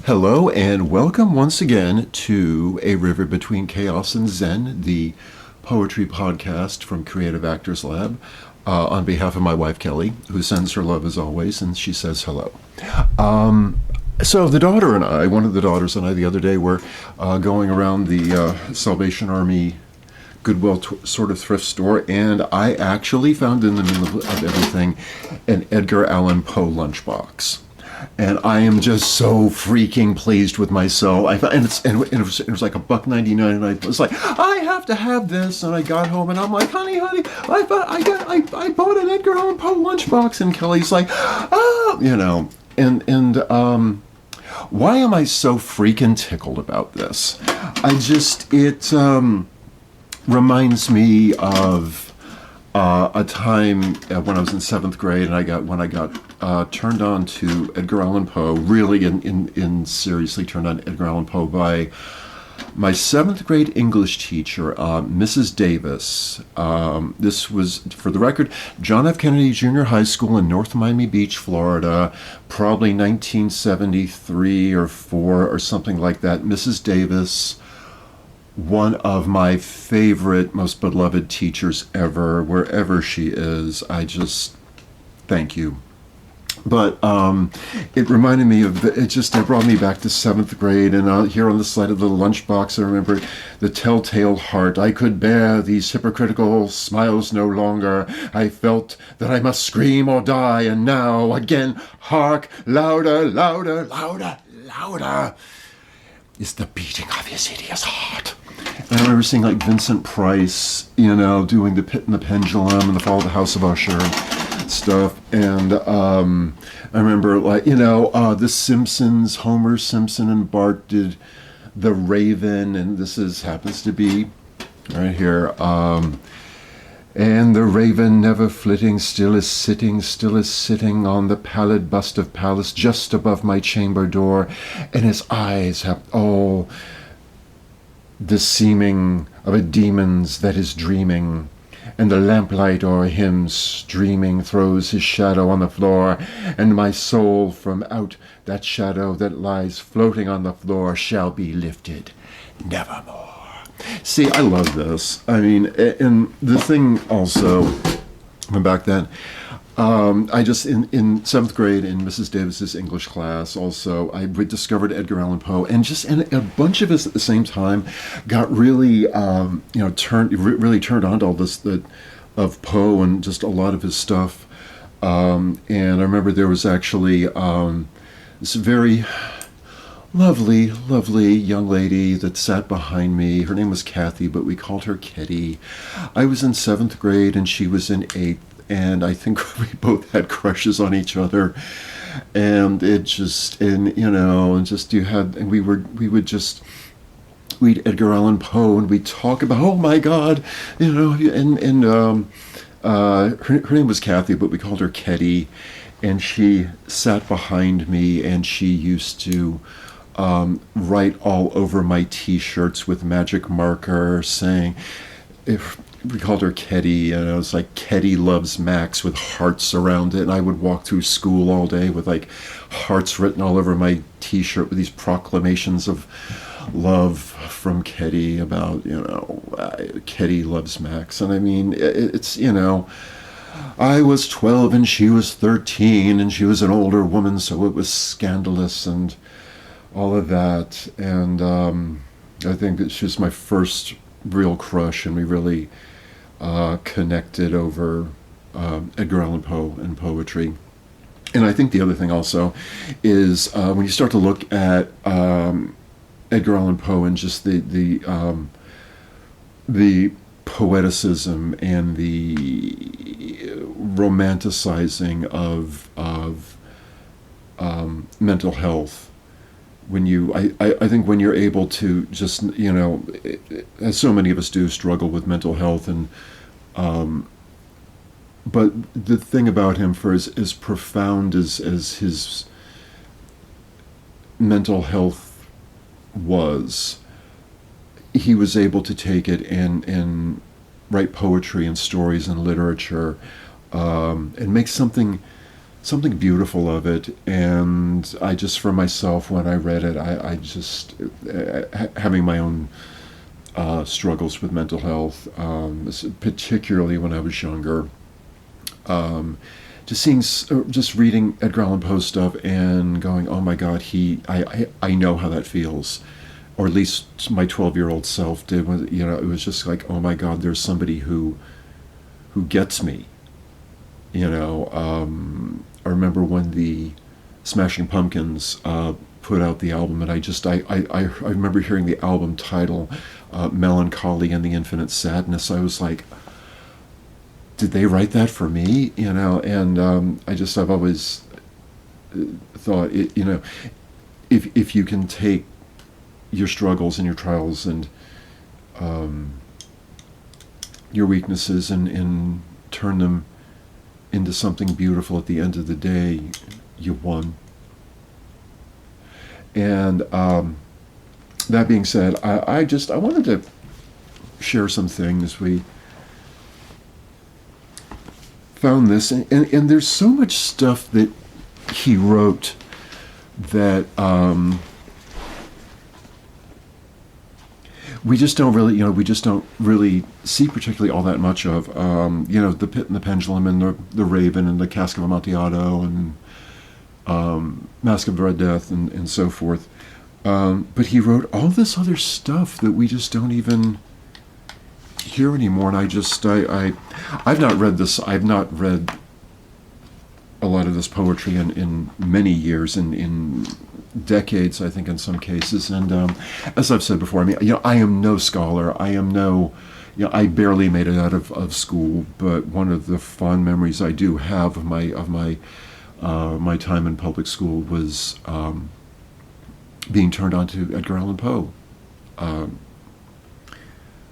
Hello and welcome once again to A River Between Chaos and Zen, the poetry podcast from Creative Actors Lab, on behalf of my wife Kelly, who sends her love as always, and she says hello. So the daughter and I, one of the daughters and I the other day were going around the Salvation Army Goodwill sort of thrift store, and I actually found in the middle of everything an Edgar Allen Poe lunchbox. And I am just so freaking pleased with myself. It was like $1.99, and I was like, I have to have this. And I got home, and I'm like, honey, I bought an Edgar Allan Poe lunchbox. And Kelly's like, oh, why am I so freaking tickled about this? It reminds me of a time when I was in seventh grade, and I got turned on to Edgar Allan Poe, really in seriously turned on Edgar Allan Poe by my seventh grade English teacher, Mrs. Davis. This was, for the record, John F. Kennedy Junior High School in North Miami Beach, Florida, probably 1973 or 4 or something like that. Mrs. Davis, one of my favorite, most beloved teachers ever, wherever she is. I just thank you. But it reminded me of, it brought me back to seventh grade, and here on the side of the lunchbox, I remember the telltale heart. I could bear these hypocritical smiles no longer. I felt that I must scream or die, and now again, hark, louder, louder, louder, louder is the beating of his hideous heart. And I remember seeing like Vincent Price, doing The Pit and the Pendulum and The Fall of the House of Usher and stuff. And I remember The Simpsons, Homer Simpson and Bart did The Raven, and this happens to be right here. And the raven never flitting, still is sitting on the pallid bust of Pallas just above my chamber door, and his eyes have all the seeming of a demon's that is dreaming, and the lamplight o'er him streaming throws his shadow on the floor, and my soul from out that shadow that lies floating on the floor shall be lifted nevermore. See, I love this. I mean, and the thing also, from back then, I just, in seventh grade in Mrs. Davis's English class also, I rediscovered Edgar Allan Poe, and a bunch of us at the same time got really, turned on to all this of Poe and just a lot of his stuff. And I remember there was actually this very lovely young lady that sat behind me. Her name was Kathy, but we called her Kaddy. I was in seventh grade and she was in eighth, and I think we both had crushes on each other. And we read Edgar Allan Poe, and we talk about, oh my God, her name was Kathy, but we called her Kaddy, and she sat behind me, and she used to write all over my t-shirts with magic marker, saying, if we called her Kaddy, and it was like Kaddy loves Max with hearts around it, and I would walk through school all day with like hearts written all over my t-shirt with these proclamations of love from Kaddy about, Kaddy loves Max. And I mean, I was 12 and she was 13, and she was an older woman, so it was scandalous and all of that. And I think that she was my first real crush, and we really connected over Edgar Allan Poe and poetry. And I think the other thing also is when you start to look at Edgar Allan Poe and just the poeticism and the romanticizing of mental health, I think when you're able to just, as so many of us do, struggle with mental health, and but the thing about him, for as profound as his mental health was, he was able to take it and write poetry and stories and literature, and make something something beautiful of it. And I just, for myself, when I read it, I just, having my own struggles with mental health, particularly when I was younger, just seeing, just reading Edgar Allan Poe stuff and going, oh my God, I know how that feels, or at least my 12-year-old self did. It was just like, oh my God, there's somebody who gets me. I remember when the Smashing Pumpkins put out the album, and I remember hearing the album title, Melancholy and the Infinite Sadness. I was like, did they write that for me? And I've always thought, if you can take your struggles and your trials and your weaknesses and turn them into something beautiful at the end of the day, you won. And that being said, I wanted to share some things. We found this, and there's so much stuff that he wrote that we just don't really see particularly all that much of. The Pit and the Pendulum and the Raven and the Cask of Amontillado and Mask of Red Death and so forth. But he wrote all this other stuff that we just don't even hear anymore. And I've not read this. I've not read a lot of this poetry in many years, in decades, I think, in some cases. And as I've said before, I am no scholar. I am no, I barely made it out of school. But one of the fond memories I do have of my time in public school was being turned on to Edgar Allan Poe.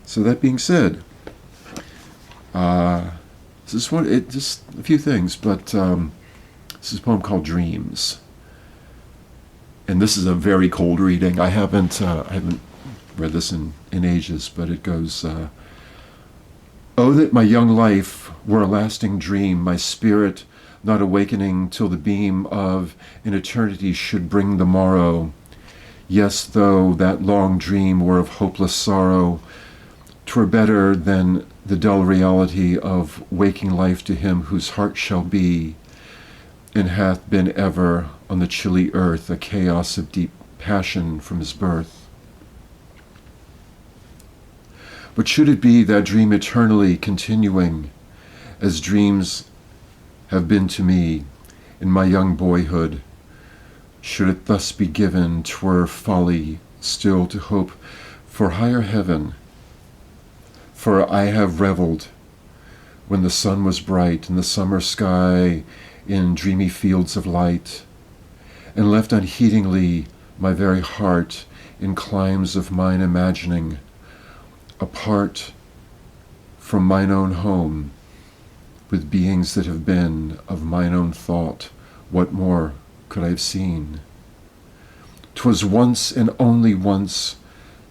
So that being said, just a few things, but this is a poem called Dreams. And this is a very cold reading. I haven't read this in ages, but it goes, oh, that my young life were a lasting dream, my spirit not awakening till the beam of an eternity should bring the morrow. Yes, though that long dream were of hopeless sorrow, 'twere better than the dull reality of waking life to him whose heart shall be, and hath been ever on the chilly earth a chaos of deep passion from his birth. But should it be that dream eternally continuing, as dreams have been to me in my young boyhood, should it thus be given, 'twere folly still to hope for higher heaven. For I have reveled when the sun was bright in the summer sky in dreamy fields of light, and left unheedingly my very heart in climes of mine imagining, apart from mine own home, with beings that have been of mine own thought. What more could I have seen? 'Twas once and only once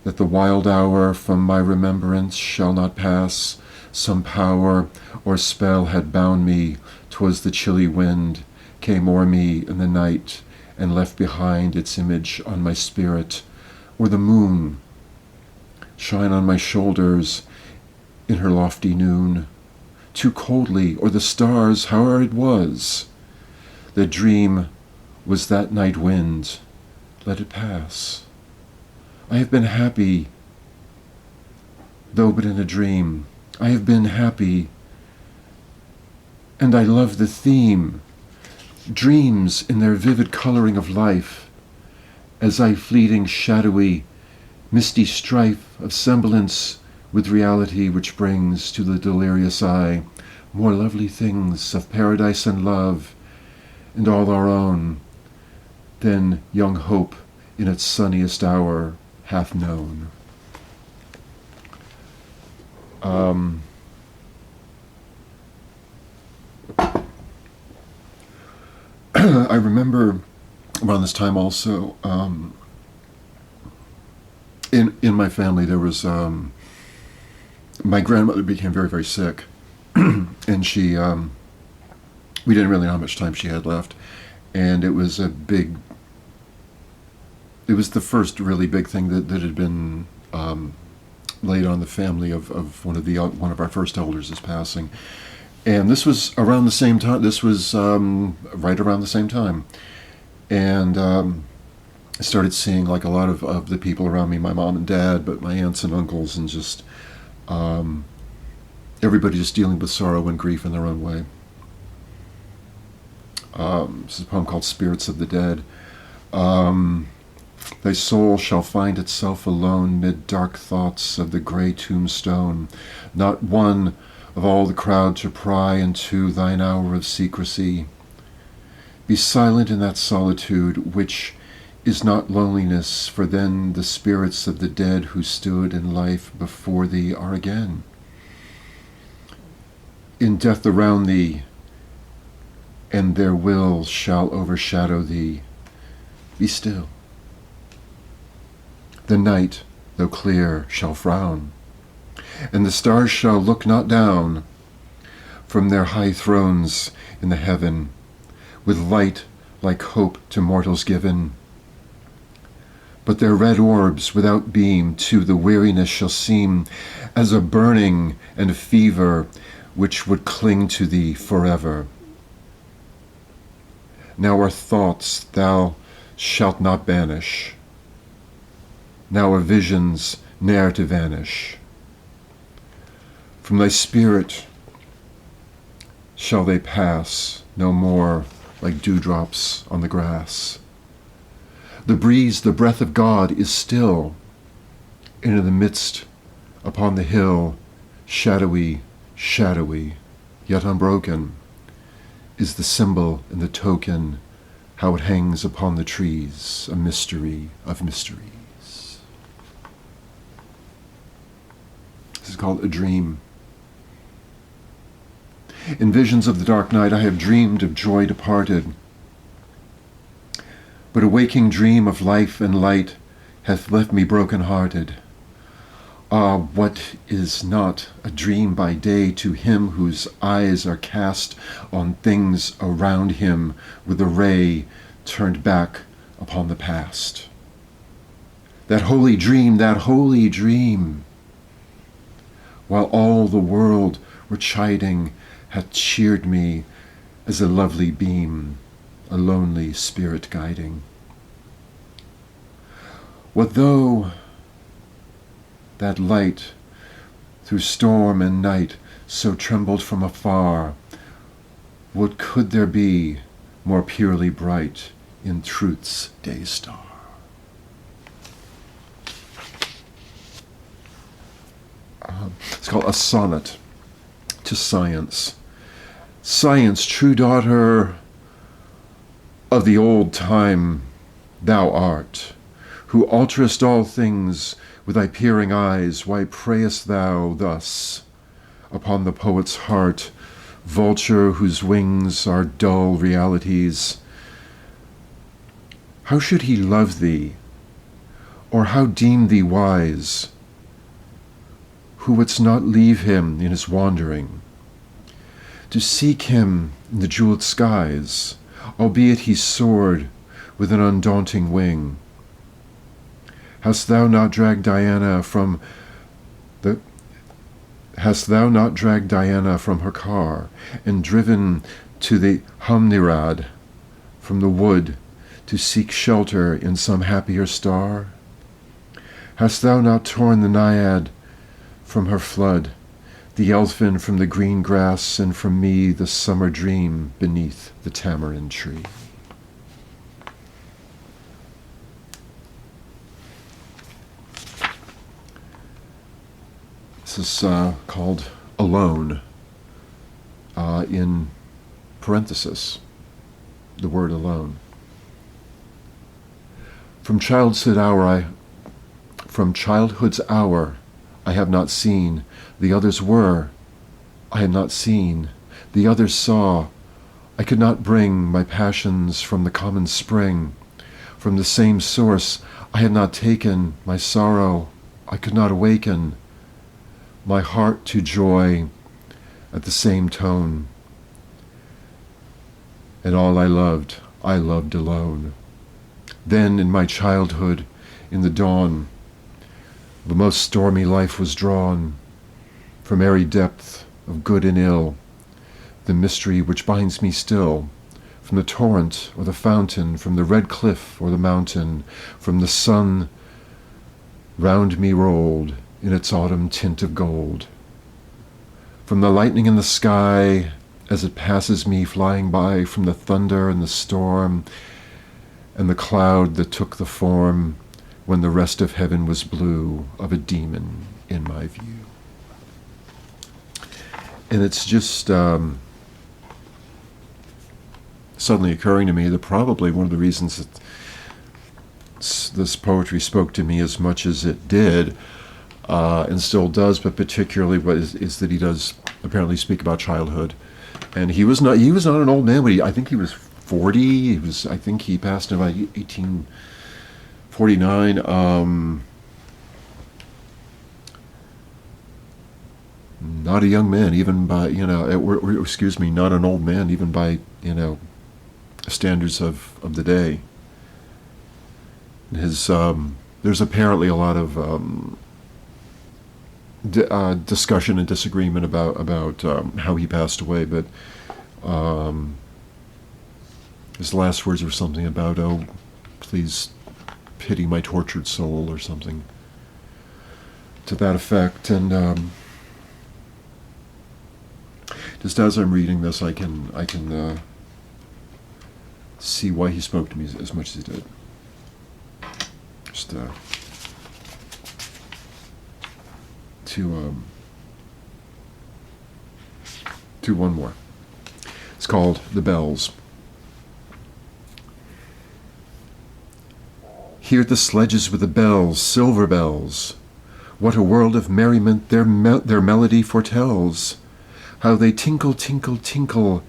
that the wild hour from my remembrance shall not pass. Some power or spell had bound me. 'Twas the chilly wind came o'er me in the night and left behind its image on my spirit, or the moon shine on my shoulders in her lofty noon, too coldly, or the stars, howe'er it was. The dream was that night wind, let it pass. I have been happy, though but in a dream. I have been happy, and I love the theme, dreams in their vivid coloring of life, as I fleeting shadowy, misty strife of semblance with reality, which brings to the delirious eye more lovely things of paradise and love, and all our own, than young hope in its sunniest hour hath known. I remember around this time also, in my family there was, my grandmother became very, very sick, and she We didn't really know how much time she had left, and it was a big. It was the first really big thing that had been laid on the family of one of our first elders is passing, and this was around the same time. This was right around the same time, and I started seeing like a lot of the people around me, my mom and dad, but my aunts and uncles, and just everybody just dealing with sorrow and grief in their own way. This is a poem called Spirits of the Dead. Thy soul shall find itself alone mid dark thoughts of the grey tombstone, not one of all the crowd to pry into thine hour of secrecy. Be silent in that solitude which is not loneliness, for then the spirits of the dead who stood in life before thee are again. In death around thee, and their will shall overshadow thee. Be still. The night, though clear, shall frown, and the stars shall look not down from their high thrones in the heaven, with light like hope to mortals given. But their red orbs without beam to the weariness shall seem as a burning and a fever which would cling to thee forever. Now our thoughts thou shalt not banish, now our visions ne'er to vanish. From thy spirit shall they pass no more like dewdrops on the grass. The breeze, the breath of God, is still, and in the midst upon the hill, shadowy, shadowy, yet unbroken, is the symbol and the token, how it hangs upon the trees, a mystery of mysteries. This is called A Dream. In visions of the dark night I have dreamed of joy departed, but a waking dream of life and light hath left me broken-hearted. Ah, what is not a dream by day to him whose eyes are cast on things around him with a ray turned back upon the past? That holy dream, while all the world were chiding, hath cheered me as a lovely beam, a lonely spirit guiding. What though that light through storm and night so trembled from afar, what could there be more purely bright in truth's day star? It's called A Sonnet to Science. Science, true daughter of the old time, thou art, who alterest all things with thy peering eyes. Why preyest thou thus upon the poet's heart, vulture whose wings are dull realities? How should he love thee, or how deem thee wise, who wouldst not leave him in his wandering, to seek him in the jeweled skies, albeit he soared with an undaunting wing? Hast thou not dragged Diana from her car, and driven to the Humnirad from the wood to seek shelter in some happier star? Hast thou not torn the Naiad from her flood, the elfin from the green grass, and from me the summer dream beneath the tamarind tree? This is called Alone, in parenthesis, the word alone. From childhood's hour I have not seen. The others were, I had not seen. The others saw. I could not bring my passions from the common spring. From the same source I had not taken. My sorrow I could not awaken. My heart to joy at the same tone. and all I loved alone. Then in my childhood, in the dawn, the most stormy life was drawn from airy depth of good and ill, the mystery which binds me still, from the torrent or the fountain, from the red cliff or the mountain, from the sun round me rolled in its autumn tint of gold, from the lightning in the sky as it passes me flying by, from the thunder and the storm and the cloud that took the form when the rest of heaven was blue of a demon in my view. And it's just suddenly occurring to me that probably one of the reasons that this poetry spoke to me as much as it did, and still does, but particularly is that he does apparently speak about childhood. And he was not an old man, but I think he was 40. I think he passed in about 1849. Not a young man, even by, excuse me, not an old man, even by, standards of the day. His there's apparently a lot of discussion and disagreement about how he passed away, but his last words were something about, "Oh, please pity my tortured soul," or something to that effect. And just as I'm reading this, I can see why he spoke to me as much as he did. Just to one more. It's called The Bells. Hear the sledges with the bells, silver bells. What a world of merriment their melody foretells. How they tinkle, tinkle, tinkle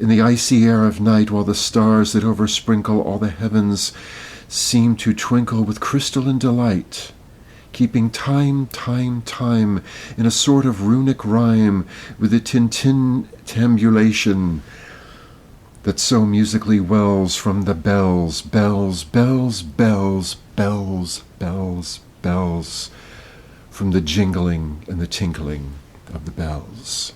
in the icy air of night, while the stars that oversprinkle all the heavens seem to twinkle with crystal and delight, keeping time, time, time in a sort of runic rhyme with the tintinnabulation that so musically wells from the bells, bells, bells, bells, bells, bells, bells, from the jingling and the tinkling of the bells.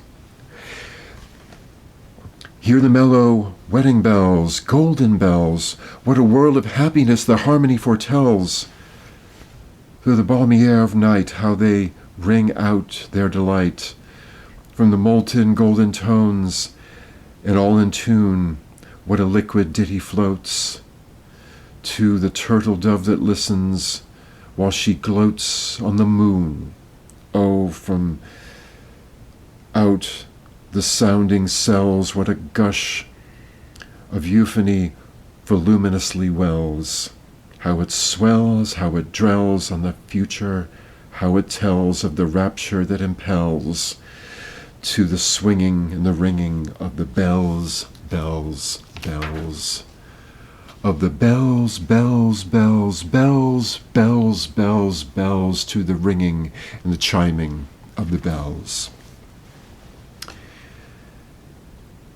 Hear the mellow wedding bells, golden bells. What a world of happiness their harmony foretells. Through the balmy air of night, how they ring out their delight. From the molten golden tones, and all in tune, what a liquid ditty floats. To the turtle dove that listens, while she gloats on the moon. Oh, from out the sounding cells, what a gush of euphony voluminously wells. How it swells, how it dwells on the future, how it tells of the rapture that impels to the swinging and the ringing of the bells, bells, bells. Of the bells, bells, bells, bells, bells, bells, bells, to the ringing and the chiming of the bells.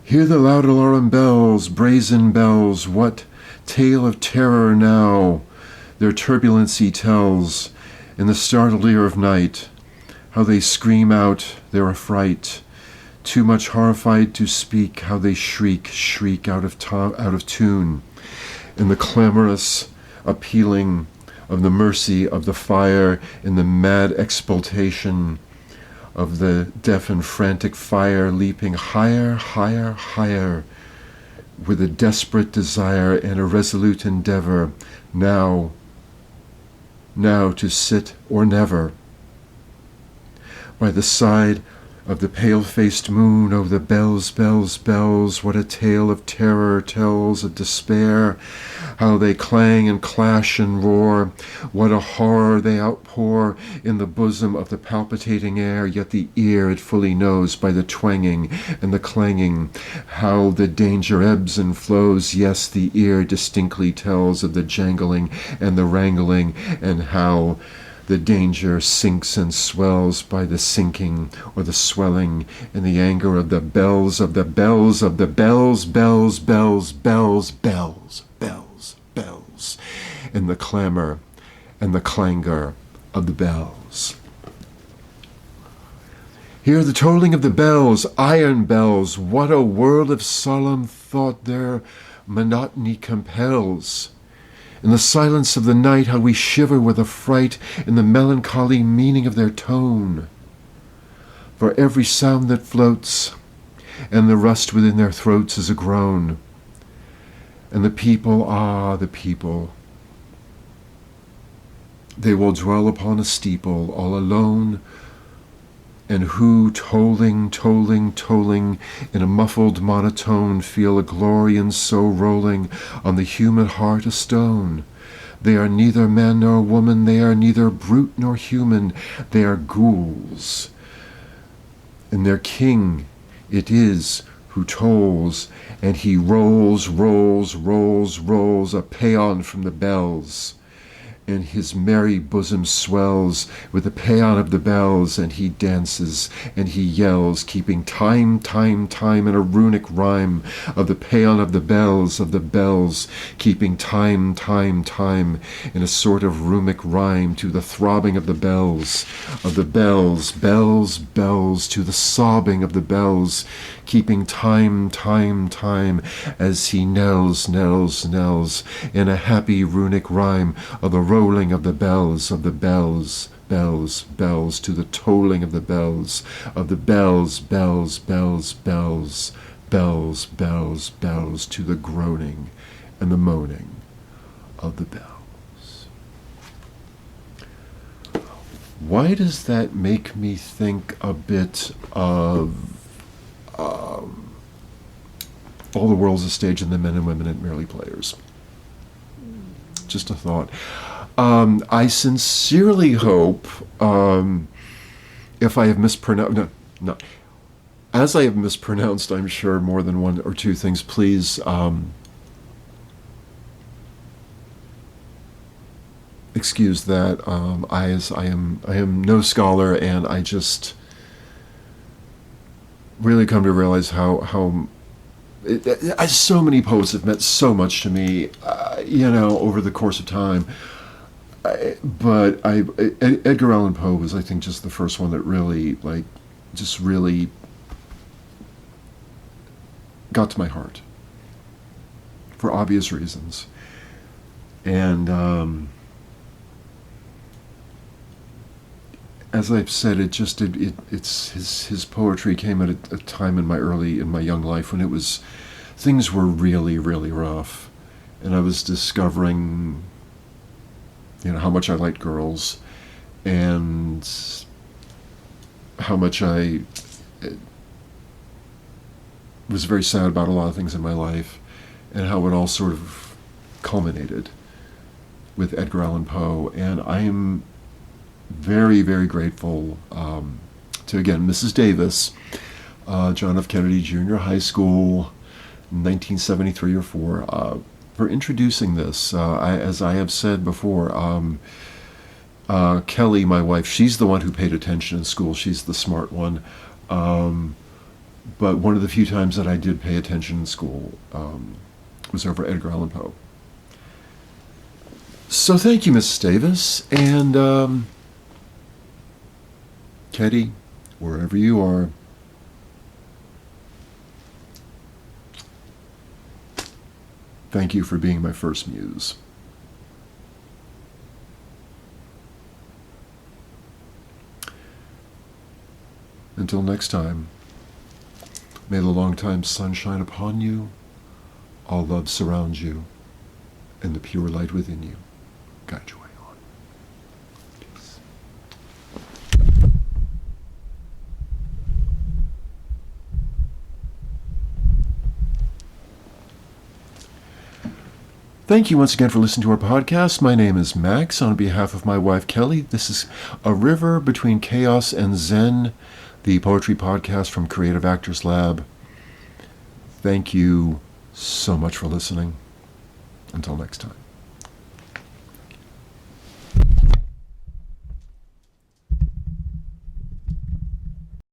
Hear the loud alarum bells, brazen bells, what tale of terror now their turbulency tells in the startled ear of night, how they scream out their affright, too much horrified to speak, how they shriek, shriek out of tune, in the clamorous appealing of the mercy of the fire, in the mad exultation of the deaf and frantic fire, leaping higher, higher, higher, with a desperate desire and a resolute endeavor, now to sit or never. By the side of the pale-faced moon, oh, the bells, bells, bells, what a tale of terror tells of despair, how they clang and clash and roar, what a horror they outpour in the bosom of the palpitating air, yet the ear it fully knows by the twanging and the clanging, how the danger ebbs and flows, yes, the ear distinctly tells of the jangling and the wrangling, and how The danger sinks and swells by the sinking or the swelling in the anger of the bells of the bells of the bells, bells, bells, bells, bells, bells, bells, in the clamor and the clangor of the bells. Hear the tolling of the bells, iron bells, what a world of solemn thought their monotony compels. In the silence of the night, how we shiver with affright in the melancholy meaning of their tone. For every sound that floats, and the rust within their throats is a groan. And the people, ah, the people, they will dwell upon a steeple all alone, and who, tolling, tolling, tolling, in a muffled monotone, feel a glory in so rolling on the human heart a stone. They are neither man nor woman, they are neither brute nor human, they are ghouls. And their king it is who tolls, and he rolls, rolls, rolls, rolls a paean from the bells. And his merry bosom swells with the paean of the bells, and he dances and he yells, keeping time, time, time in a runic rhyme of the paean of the bells, keeping time, time, time in a sort of runic rhyme to the throbbing of the bells, bells, bells, to the sobbing of the bells, keeping time, time, time, as he knells, knells, knells, in a happy runic rhyme of the rolling of the bells, bells, bells, to the tolling of the bells, bells, bells, bells, bells, bells, bells, to the groaning and the moaning of the bells. Why does that make me think a bit of All the World's a Stage and the Men and Women It Merely Players? Just a thought. I sincerely hope, if I have mispronounced, no, as I have mispronounced, I'm sure, more than one or two things, please excuse that. I am no scholar, and I just really come to realize how so many poets have meant so much to me, over the course of time. But Edgar Allen Poe was, I think, just the first one that really, really got to my heart for obvious reasons. And as I've said, it's his poetry came at a time in my young life when things were really, really rough, and I was discovering, how much I liked girls, and how much I was very sad about a lot of things in my life, and how it all sort of culminated with Edgar Allan Poe. And I am very, very grateful to, again, Mrs. Davis, John F. Kennedy Junior High School, 1973 or 4, for introducing this. As I have said before, Kelly, my wife, she's the one who paid attention in school. She's the smart one. But one of the few times that I did pay attention in school was over Edgar Allan Poe. So thank you, Mrs. Davis. And Kaddy, wherever you are, thank you for being my first muse. Until next time, may the long-time sun shine upon you, all love surround you, and the pure light within you guide your way on. Peace. Thank you once again for listening to our podcast. My name is Max. On behalf of my wife, Kelly, this is A River Between Chaos and Zen, the poetry podcast from Creative Actors Lab. Thank you so much for listening. Until next time.